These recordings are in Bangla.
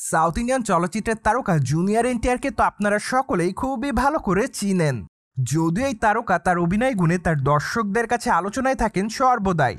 সাউথ ইন্ডিয়ান চলচ্চিত্রের তারকা জুনিয়র এনটিআরকে তো আপনারা সকলেই খুবই ভালো করে চিনেন। যদিও এই তারকা তার অভিনয় গুণে তার দর্শকদের কাছে আলোচনায় থাকেন সর্বদাই।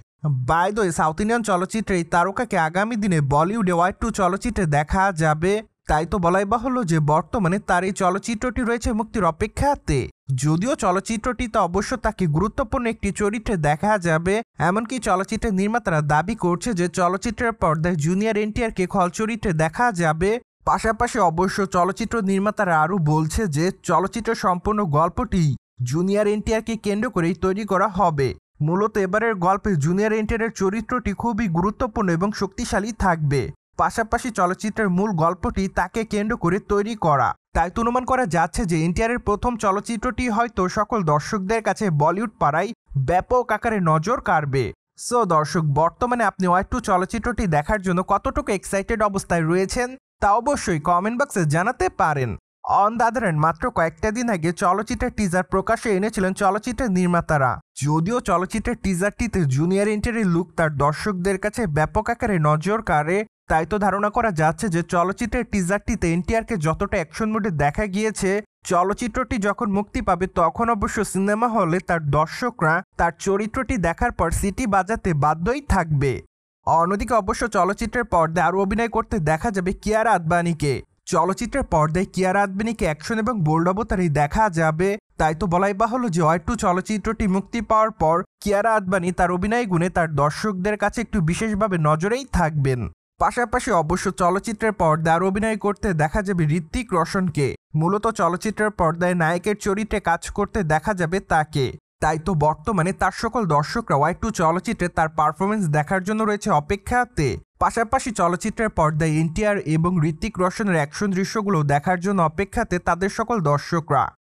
By the way, south Indian চলচ্চিত্রে এই তারকাকে আগামী দিনে বলিউডে ওয়াই টু চলচ্চিত্রে দেখা যাবে। তাই তো বলাই বাহুল্য যে বর্তমানে তার এই চলচ্চিত্রটি রয়েছে মুক্তির অপেক্ষাতে। যদিও চলচ্চিত্রটিতে অবশ্য তাকে গুরুত্বপূর্ণ একটি চরিত্রে দেখা যাবে, এমনকি চলচ্চিত্রের নির্মাতারা দাবি করছে যে চলচ্চিত্রের পর্দায় জুনিয়র এনটিআরকে খল চরিত্রে দেখা যাবে। পাশাপাশি অবশ্য চলচ্চিত্র নির্মাতারা আরও বলছে যে চলচ্চিত্রের সম্পূর্ণ গল্পটি জুনিয়র এনটিআরকে কেন্দ্র করেই তৈরি করা হবে। মূলত এবারের গল্পে জুনিয়র এনটিআরের চরিত্রটি খুবই গুরুত্বপূর্ণ এবং শক্তিশালী থাকবে। পাশাপাশি চলচ্চিত্রের মূল গল্পটি তাকে কেন্দ্র করে তৈরি করা। তাই তো অনুমান করা যাচ্ছে যে এনটিআরের প্রথম চলচ্চিত্রটি হয়তো সকল দর্শকদের কাছে বলিউড পাড়ায় ব্যাপক আকারে নজর কাড়বে। সো দর্শক, বর্তমানে আপনি ওয়াই টু চলচ্চিত্রটি দেখার জন্য কতটুকু এক্সাইটেড অবস্থায় রয়েছেন তা অবশ্যই কমেন্ট বক্সে জানাতে পারেন। অন দ্য আদার হ্যান্ড, মাত্র কয়েকটা দিন আগে চলচ্চিত্রের টিজার প্রকাশে এনেছিলেন চলচ্চিত্রের নির্মাতারা। যদিও চলচ্চিত্রের টিজারটিতে জুনিয়র এনটিআরের লুক তার দর্শকদের কাছে ব্যাপক আকারে নজর কাড়ে। তাই তো ধারণা করা যাচ্ছে যে চলচ্চিত্রের টিজারটিতে এনটিআরকে যতটা অ্যাকশন মোডে দেখা গিয়েছে, চলচ্চিত্রটি যখন মুক্তি পাবে তখন অবশ্য সিনেমা হলে তার দর্শকরা তার চরিত্রটি দেখার পর সিটি বাজাতে বাধ্যই থাকবে। অন্যদিকে অবশ্য চলচ্চিত্রের পর্দায় আরও অভিনয় করতে দেখা যাবে কিয়ারা আদবানিকে। চলচ্চিত্রের পর্দায় কিয়ারা আদবানিকে অ্যাকশন এবং বোল্ড অবতারেই দেখা যাবে। তাই তো বলাই বাহুল্য যে ওয়াই টু চলচ্চিত্রটি মুক্তি পাওয়ার পর কিয়ারা আদবানি তার অভিনয় গুণে তার দর্শকদের কাছে একটু বিশেষভাবে নজরেই থাকবেন। পাশাপাশি অবশ্য চলচ্চিত্রের পর্দায় আরও অভিনয় করতে দেখা যাবে ঋত্বিক রোশনকে। মূলত চলচ্চিত্রের পর্দায় নায়কের চরিত্রে কাজ করতে দেখা যাবে তাকে। তাই তো বর্তমানে তার সকল দর্শকরা ওয়াই টু চলচ্চিত্রে তার পারফরমেন্স দেখার জন্য রয়েছে অপেক্ষাতে। পাশাপাশি চলচ্চিত্রের পর্দায় এনটিআর এবং ঋত্বিক রোশনের অ্যাকশন দৃশ্যগুলো দেখার জন্য অপেক্ষাতে তাদের সকল দর্শকরা।